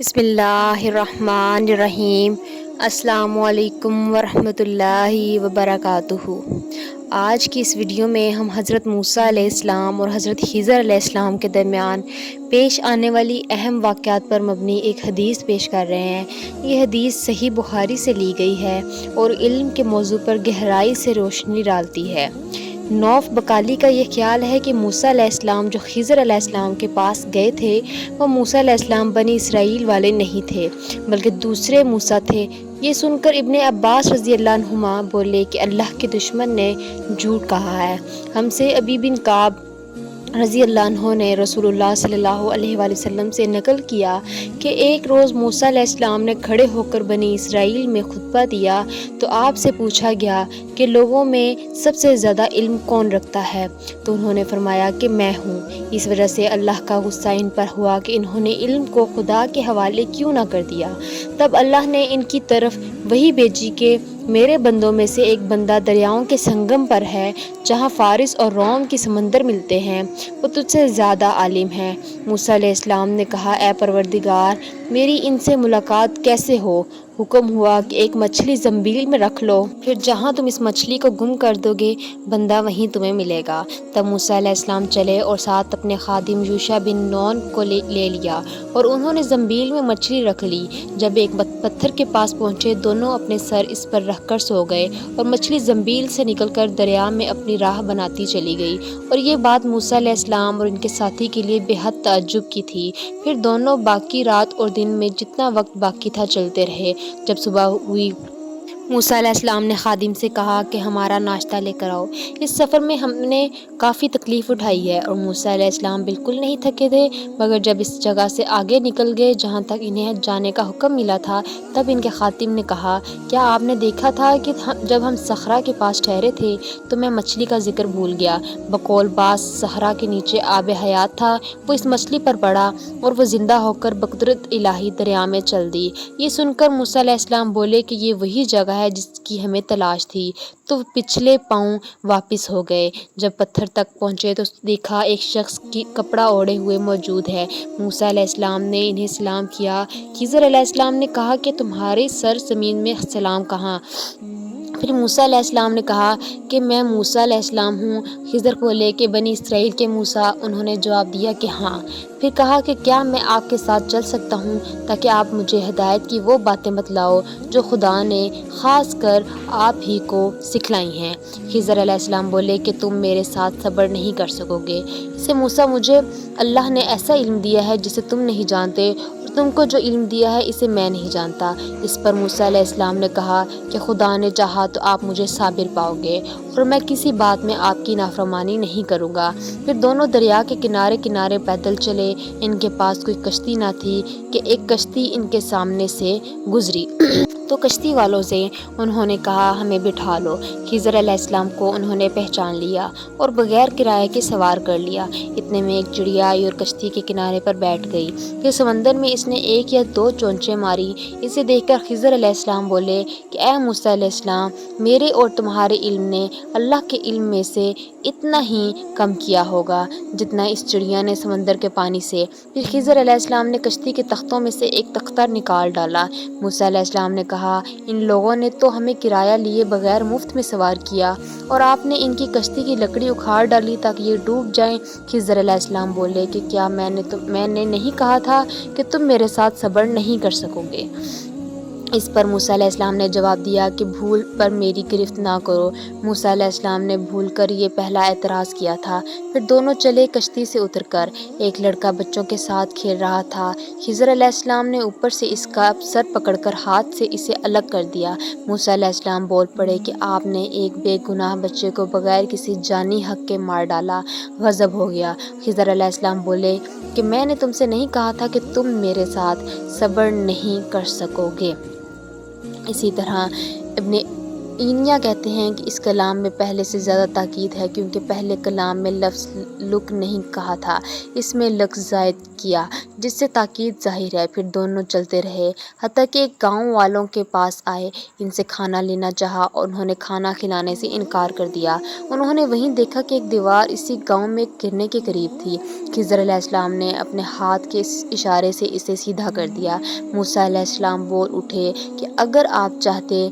بسم اللہ الرحمن الرحیم۔ السلام علیکم ورحمۃ اللہ وبرکاتہ۔ آج کی اس ویڈیو میں ہم حضرت موسیٰ علیہ السلام اور حضرت خضر علیہ السلام کے درمیان پیش آنے والی اہم واقعات پر مبنی ایک حدیث پیش کر رہے ہیں۔ یہ حدیث صحیح بخاری سے لی گئی ہے اور علم کے موضوع پر گہرائی سے روشنی ڈالتی ہے۔ نوف بقالی کا یہ خیال ہے کہ موسیٰ علیہ السلام جو خضر علیہ السلام کے پاس گئے تھے وہ موسیٰ علیہ السلام بنی اسرائیل والے نہیں تھے بلکہ دوسرے موسیٰ تھے۔ یہ سن کر ابن عباس رضی اللہ عنہما بولے کہ اللہ کے دشمن نے جھوٹ کہا ہے۔ ہم سے ابی بن کعب رضی اللہ عنہ نے رسول اللہ صلی اللہ علیہ وآلہ وسلم سے نقل کیا کہ ایک روز موسیٰ علیہ السلام نے کھڑے ہو کر بنی اسرائیل میں خطبہ دیا تو آپ سے پوچھا گیا کہ لوگوں میں سب سے زیادہ علم کون رکھتا ہے؟ تو انہوں نے فرمایا کہ میں ہوں۔ اس وجہ سے اللہ کا غصہ ان پر ہوا کہ انہوں نے علم کو خدا کے حوالے کیوں نہ کر دیا۔ تب اللہ نے ان کی طرف وحی بھیجی کہ میرے بندوں میں سے ایک بندہ دریاؤں کے سنگم پر ہے جہاں فارس اور روم کی سمندر ملتے ہیں، وہ تجھ سے زیادہ عالم ہے۔ موسیٰ علیہ السلام نے کہا اے پروردگار، میری ان سے ملاقات کیسے ہو؟ حکم ہوا کہ ایک مچھلی زنبیل میں رکھ لو، پھر جہاں تم اس مچھلی کو گم کر دو گے بندہ وہیں تمہیں ملے گا۔ تب موسیٰ علیہ السلام چلے اور ساتھ اپنے خادم یوشع بن نون کو لے لیا اور انہوں نے زنبیل میں مچھلی رکھ لی۔ جب ایک پتھر کے پاس پہنچے دونوں اپنے سر اس پر رکھ کر سو گئے اور مچھلی زنبیل سے نکل کر دریا میں اپنی راہ بناتی چلی گئی، اور یہ بات موسیٰ علیہ السلام اور ان کے ساتھی کے لیے بے حد تعجب کی تھی۔ پھر دونوں باقی رات اور دن میں جتنا وقت باقی تھا چلتے رہے۔ جب صبح ہوئی موسیٰ علیہ السلام نے خادم سے کہا کہ ہمارا ناشتہ لے کر آؤ، اس سفر میں ہم نے کافی تکلیف اٹھائی ہے۔ اور موسیٰ علیہ السلام بالکل نہیں تھکے تھے، مگر جب اس جگہ سے آگے نکل گئے جہاں تک انہیں جانے کا حکم ملا تھا تب ان کے خادم نے کہا کیا آپ نے دیکھا تھا کہ جب ہم صحرا کے پاس ٹھہرے تھے تو میں مچھلی کا ذکر بھول گیا۔ بقول بعض صحرا کے نیچے آب حیات تھا، وہ اس مچھلی پر پڑا اور وہ زندہ ہو کر بقدرت الہی دریا میں چل دی۔ یہ سن کر موسیٰ علیہ السلام بولے کہ یہ وہی جگہ ہے جس کی ہمیں تلاش تھی، تو پچھلے پاؤں واپس ہو گئے۔ جب پتھر تک پہنچے تو دیکھا ایک شخص کی کپڑا اوڑھے ہوئے موجود ہے۔ موسیٰ علیہ السلام نے انہیں سلام کیا۔ خضر علیہ السلام نے کہا کہ تمہارے سر زمین میں سلام کہاں؟ پھر موسیٰ علیہ السلام نے کہا کہ میں موسیٰ علیہ السلام ہوں۔ خضر بولے کہ بنی اسرائیل کے موسیٰ؟ انہوں نے جواب دیا کہ ہاں۔ پھر کہا کہ کیا میں آپ کے ساتھ چل سکتا ہوں تاکہ آپ مجھے ہدایت کی وہ باتیں بتلاؤ جو خدا نے خاص کر آپ ہی کو سکھلائی ہیں؟ خضر علیہ السلام بولے کہ تم میرے ساتھ صبر نہیں کر سکو گے۔ اسے موسیٰ مجھے اللہ نے ایسا علم دیا ہے جسے تم نہیں جانتے، اور تم کو جو علم دیا ہے اسے میں نہیں جانتا۔ اس پر موسیٰ علیہ السلام نے کہا کہ خدا نے چاہا تو آپ مجھے صابر پاؤ گے اور میں کسی بات میں آپ کی نافرمانی نہیں کروں گا۔ پھر دونوں دریا کے کنارے کنارے پیدل چلے۔ ان کے پاس کوئی کشتی نہ تھی کہ ایک کشتی ان کے سامنے سے گزری تو کشتی والوں سے انہوں نے کہا ہمیں بٹھا لو۔ خضر علیہ السلام کو انہوں نے پہچان لیا اور بغیر کرائے کے سوار کر لیا۔ اتنے میں ایک چڑیا آئی اور کشتی کے کنارے پر بیٹھ گئی۔ پھر سمندر میں اس نے ایک یا دو چونچیں ماری۔ اسے دیکھ کر خضر علیہ السلام بولے کہ اے موسیٰ علیہ السلام، میرے اور تمہارے علم نے اللہ کے علم میں سے اتنا ہی کم کیا ہوگا جتنا اس چڑیا نے سمندر کے پانی سے۔ پھر خضر علیہ السلام نے کشتی کے تختوں میں سے ایک تختہ نکال ڈالا۔ موسیٰ علیہ السلام نے کہا ان لوگوں نے تو ہمیں کرایہ لیے بغیر مفت میں سوار کیا اور آپ نے ان کی کشتی کی لکڑی اکھاڑ ڈالی تاکہ یہ ڈوب جائیں۔ خضر علیہ السلام بولے کہ کیا میں نے نہیں کہا تھا کہ تم میرے ساتھ صبر نہیں کر سکو گے؟ اس پر موسیٰ علیہ السلام نے جواب دیا کہ بھول پر میری گرفت نہ کرو۔ موسیٰ علیہ السلام نے بھول کر یہ پہلا اعتراض کیا تھا۔ پھر دونوں چلے کشتی سے اتر کر۔ ایک لڑکا بچوں کے ساتھ کھیل رہا تھا۔ خضر علیہ السلام نے اوپر سے اس کا سر پکڑ کر ہاتھ سے اسے الگ کر دیا۔ موسیٰ علیہ السلام بول پڑے کہ آپ نے ایک بے گناہ بچے کو بغیر کسی جانی حق کے مار ڈالا، غضب ہو گیا۔ خضر علیہ السلام بولے کہ میں نے تم سے نہیں کہا تھا کہ تم میرے ساتھ صبر نہیں کر سکو گے؟ اسی طرح ابن اینیا کہتے ہیں کہ اس کلام میں پہلے سے زیادہ تاکید ہے، کیونکہ پہلے کلام میں لفظ لک نہیں کہا تھا، اس میں لک زائد کیا، جس سے تاکید ظاہر ہے۔ پھر دونوں چلتے رہے، حتیٰ کہ ایک گاؤں والوں کے پاس آئے، ان سے کھانا لینا چاہا اور انہوں نے کھانا کھلانے سے انکار کر دیا۔ انہوں نے وہیں دیکھا کہ ایک دیوار اسی گاؤں میں گرنے کے قریب تھی۔ خضر علیہ السلام نے اپنے ہاتھ کے اشارے سے اسے سیدھا کر دیا۔ موسیٰ علیہ السلام بول اٹھے کہ اگر آپ چاہتے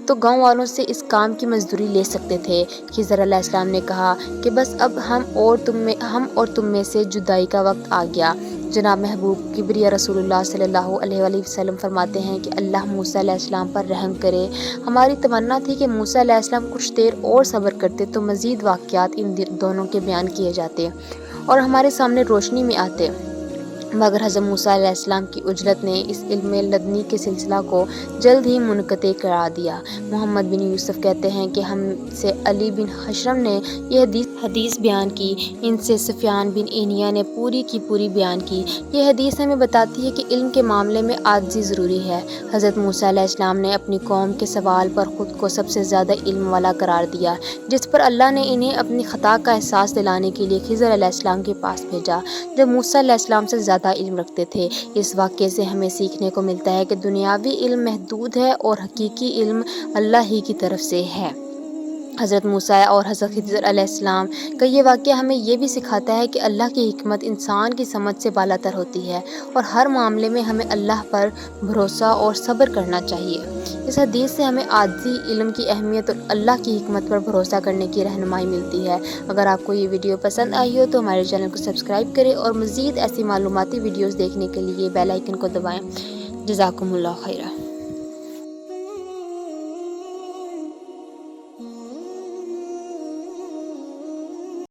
تو گاؤں والوں سے اس کام کی مزدوری لے سکتے تھے۔ خضر علیہ السلام نے کہا کہ بس اب ہم اور تم میں سے جدائی کا وقت آ گیا۔ جناب محبوب کبریا رسول اللہ صلی اللہ علیہ وآلہ وسلم فرماتے ہیں کہ اللہ موسیٰ علیہ السلام پر رحم کرے۔ ہماری تمنا تھی کہ موسیٰ علیہ السلام کچھ دیر اور صبر کرتے تو مزید واقعات ان دونوں کے بیان کیے جاتے اور ہمارے سامنے روشنی میں آتے، مگر حضرت موسیٰ علیہ السلام کی عجلت نے اس علم لدنی کے سلسلہ کو جلد ہی منقطع کرا دیا۔ محمد بن یوسف کہتے ہیں کہ ہم سے علی بن حشرم نے یہ حدیث بیان کی، ان سے سفیان بن اینیا نے پوری کی پوری بیان کی۔ یہ حدیث ہمیں بتاتی ہے کہ علم کے معاملے میں عاجزی ضروری ہے۔ حضرت موسیٰ علیہ السلام نے اپنی قوم کے سوال پر خود کو سب سے زیادہ علم والا قرار دیا، جس پر اللہ نے انہیں اپنی خطا کا احساس دلانے کے لیے خضر علیہ السلام کے پاس بھیجا، جو موسیٰ علیہ السلام سے زیادہ علم رکھتے تھے۔ اس واقعے سے ہمیں سیکھنے کو ملتا ہے کہ دنیاوی علم محدود ہے اور حقیقی علم اللہ ہی کی طرف سے ہے۔ حضرت موسیٰ اور حضرت خضر علیہ السلام کا یہ واقعہ ہمیں یہ بھی سکھاتا ہے کہ اللہ کی حکمت انسان کی سمجھ سے بالاتر ہوتی ہے اور ہر معاملے میں ہمیں اللہ پر بھروسہ اور صبر کرنا چاہیے۔ اس حدیث سے ہمیں عاجزی، علم کی اہمیت اور اللہ کی حکمت پر بھروسہ کرنے کی رہنمائی ملتی ہے۔ اگر آپ کو یہ ویڈیو پسند آئی ہو تو ہمارے چینل کو سبسکرائب کریں اور مزید ایسی معلوماتی ویڈیوز دیکھنے کے لیے بیل آئیکن کو دبائیں۔ جزاکم اللہ خیرہ۔